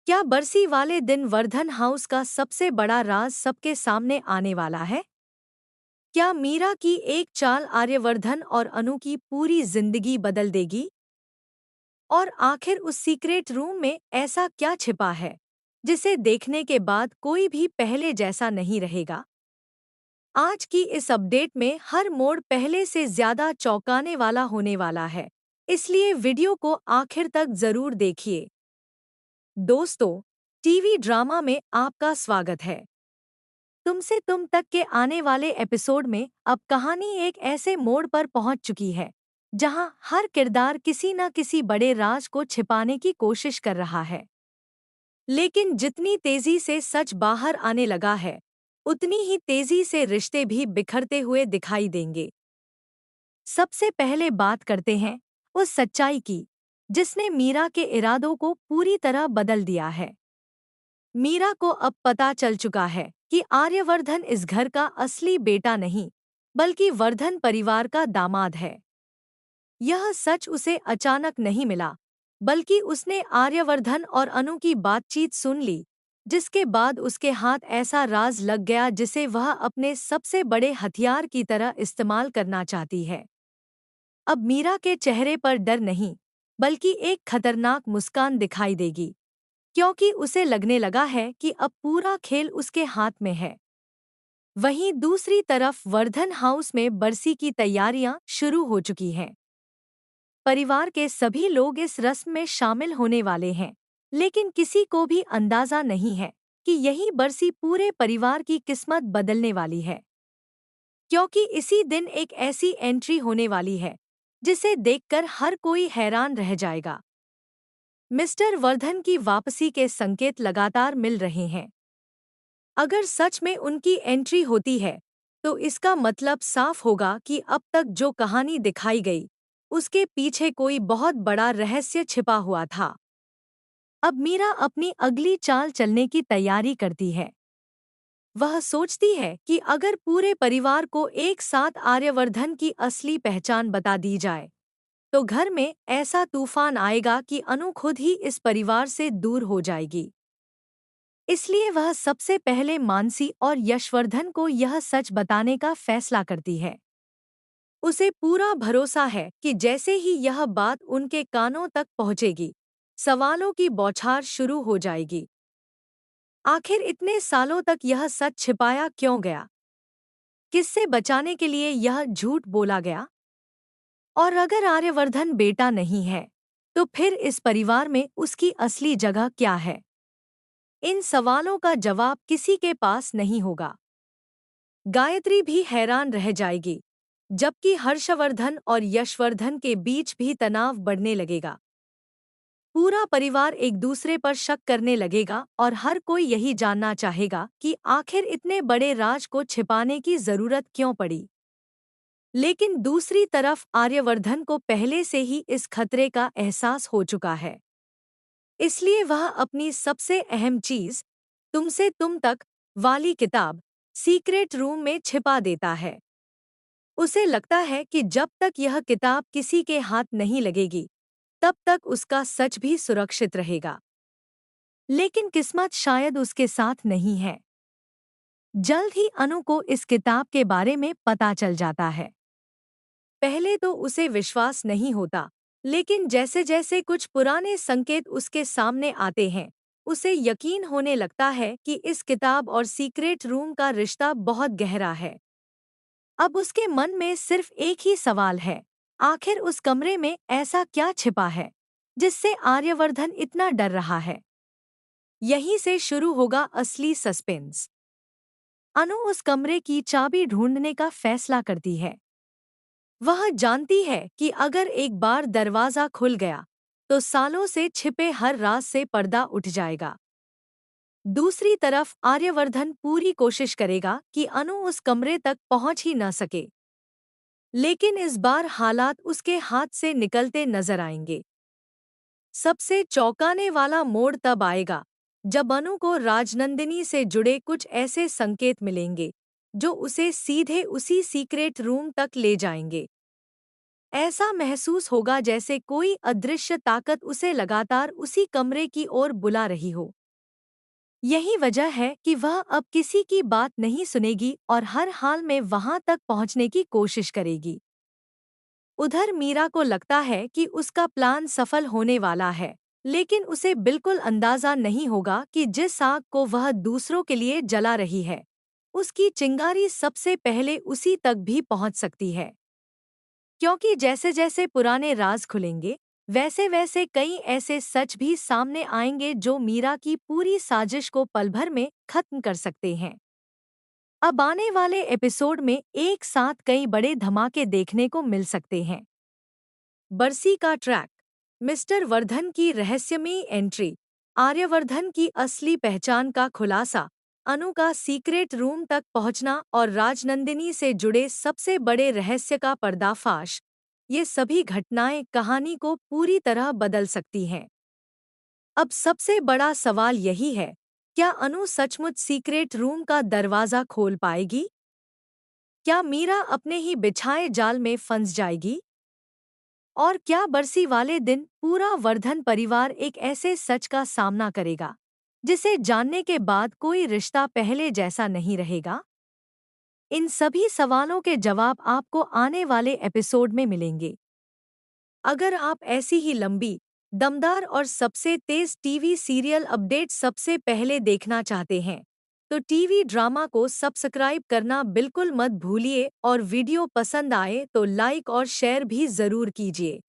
क्या बरसी वाले दिन वर्धन हाउस का सबसे बड़ा राज सबके सामने आने वाला है? क्या मीरा की एक चाल आर्यवर्धन और अनु की पूरी जिंदगी बदल देगी? और आखिर उस सीक्रेट रूम में ऐसा क्या छिपा है जिसे देखने के बाद कोई भी पहले जैसा नहीं रहेगा? आज की इस अपडेट में हर मोड़ पहले से ज्यादा चौंकाने वाला होने वाला है, इसलिए वीडियो को आखिर तक जरूर देखिए। दोस्तों, टीवी ड्रामा में आपका स्वागत है। तुमसे तुम तक के आने वाले एपिसोड में अब कहानी एक ऐसे मोड़ पर पहुंच चुकी है जहां हर किरदार किसी न किसी बड़े राज को छिपाने की कोशिश कर रहा है। लेकिन जितनी तेजी से सच बाहर आने लगा है, उतनी ही तेजी से रिश्ते भी बिखरते हुए दिखाई देंगे। सबसे पहले बात करते हैं उस सच्चाई की जिसने मीरा के इरादों को पूरी तरह बदल दिया है। मीरा को अब पता चल चुका है कि आर्यवर्धन इस घर का असली बेटा नहीं, बल्कि वर्धन परिवार का दामाद है। यह सच उसे अचानक नहीं मिला, बल्कि उसने आर्यवर्धन और अनु की बातचीत सुन ली, जिसके बाद उसके हाथ ऐसा राज लग गया जिसे वह अपने सबसे बड़े हथियार की तरह इस्तेमाल करना चाहती है। अब मीरा के चेहरे पर डर नहीं, बल्कि एक खतरनाक मुस्कान दिखाई देगी, क्योंकि उसे लगने लगा है कि अब पूरा खेल उसके हाथ में है। वहीं दूसरी तरफ वर्धन हाउस में बरसी की तैयारियां शुरू हो चुकी हैं। परिवार के सभी लोग इस रस्म में शामिल होने वाले हैं, लेकिन किसी को भी अंदाजा नहीं है कि यही बरसी पूरे परिवार की किस्मत बदलने वाली है। क्योंकि इसी दिन एक ऐसी एंट्री होने वाली है जिसे देखकर हर कोई हैरान रह जाएगा। मिस्टर वर्धन की वापसी के संकेत लगातार मिल रहे हैं। अगर सच में उनकी एंट्री होती है, तो इसका मतलब साफ होगा कि अब तक जो कहानी दिखाई गई, उसके पीछे कोई बहुत बड़ा रहस्य छिपा हुआ था। अब मीरा अपनी अगली चाल चलने की तैयारी करती है। वह सोचती है कि अगर पूरे परिवार को एक साथ आर्यवर्धन की असली पहचान बता दी जाए, तो घर में ऐसा तूफान आएगा कि अनु खुद ही इस परिवार से दूर हो जाएगी। इसलिए वह सबसे पहले मानसी और यशवर्धन को यह सच बताने का फैसला करती है। उसे पूरा भरोसा है कि जैसे ही यह बात उनके कानों तक पहुंचेगी, सवालों की बौछार शुरू हो जाएगी। आखिर इतने सालों तक यह सच छिपाया क्यों गया? किससे बचाने के लिए यह झूठ बोला गया? और अगर आर्यवर्धन बेटा नहीं है, तो फिर इस परिवार में उसकी असली जगह क्या है? इन सवालों का जवाब किसी के पास नहीं होगा। गायत्री भी हैरान रह जाएगी, जबकि हर्षवर्धन और यशवर्धन के बीच भी तनाव बढ़ने लगेगा। पूरा परिवार एक दूसरे पर शक करने लगेगा और हर कोई यही जानना चाहेगा कि आखिर इतने बड़े राज को छिपाने की जरूरत क्यों पड़ी। लेकिन दूसरी तरफ आर्यवर्धन को पहले से ही इस खतरे का एहसास हो चुका है। इसलिए वह अपनी सबसे अहम चीज, तुमसे तुम तक वाली किताब, सीक्रेट रूम में छिपा देता है। उसे लगता है कि जब तक यह किताब किसी के हाथ नहीं लगेगी, तब तक उसका सच भी सुरक्षित रहेगा। लेकिन किस्मत शायद उसके साथ नहीं है। जल्द ही अनु को इस किताब के बारे में पता चल जाता है। पहले तो उसे विश्वास नहीं होता, लेकिन जैसे जैसे कुछ पुराने संकेत उसके सामने आते हैं, उसे यकीन होने लगता है कि इस किताब और सीक्रेट रूम का रिश्ता बहुत गहरा है। अब उसके मन में सिर्फ एक ही सवाल है, आखिर उस कमरे में ऐसा क्या छिपा है जिससे आर्यवर्धन इतना डर रहा है? यहीं से शुरू होगा असली सस्पेंस। अनु उस कमरे की चाबी ढूंढने का फैसला करती है। वह जानती है कि अगर एक बार दरवाजा खुल गया, तो सालों से छिपे हर राज से पर्दा उठ जाएगा। दूसरी तरफ आर्यवर्धन पूरी कोशिश करेगा कि अनु उस कमरे तक पहुंच ही न सके। लेकिन इस बार हालात उसके हाथ से निकलते नजर आएंगे। सबसे चौंकाने वाला मोड़ तब आएगा जब अनु को राजनंदिनी से जुड़े कुछ ऐसे संकेत मिलेंगे जो उसे सीधे उसी सीक्रेट रूम तक ले जाएंगे। ऐसा महसूस होगा जैसे कोई अदृश्य ताकत उसे लगातार उसी कमरे की ओर बुला रही हो। यही वजह है कि वह अब किसी की बात नहीं सुनेगी और हर हाल में वहां तक पहुंचने की कोशिश करेगी। उधर मीरा को लगता है कि उसका प्लान सफल होने वाला है, लेकिन उसे बिल्कुल अंदाजा नहीं होगा कि जिस आग को वह दूसरों के लिए जला रही है, उसकी चिंगारी सबसे पहले उसी तक भी पहुंच सकती है। क्योंकि जैसे जैसे पुराने राज खुलेंगे, वैसे वैसे कई ऐसे सच भी सामने आएंगे जो मीरा की पूरी साजिश को पल भर में खत्म कर सकते हैं। अब आने वाले एपिसोड में एक साथ कई बड़े धमाके देखने को मिल सकते हैं। बरसी का ट्रैक, मिस्टर वर्धन की रहस्यमयी एंट्री, आर्यवर्धन की असली पहचान का खुलासा, अनु का सीक्रेट रूम तक पहुंचना और राजनंदिनी से जुड़े सबसे बड़े रहस्य का पर्दाफाश, ये सभी घटनाएं कहानी को पूरी तरह बदल सकती हैं। अब सबसे बड़ा सवाल यही है, क्या अनु सचमुच सीक्रेट रूम का दरवाज़ा खोल पाएगी? क्या मीरा अपने ही बिछाए जाल में फंस जाएगी? और क्या बरसी वाले दिन पूरा वर्धन परिवार एक ऐसे सच का सामना करेगा, जिसे जानने के बाद कोई रिश्ता पहले जैसा नहीं रहेगा? इन सभी सवालों के जवाब आपको आने वाले एपिसोड में मिलेंगे। अगर आप ऐसी ही लंबी, दमदार और सबसे तेज टीवी सीरियल अपडेट सबसे पहले देखना चाहते हैं, तो टीवी ड्रामा को सब्सक्राइब करना बिल्कुल मत भूलिए और वीडियो पसंद आए तो लाइक और शेयर भी ज़रूर कीजिए।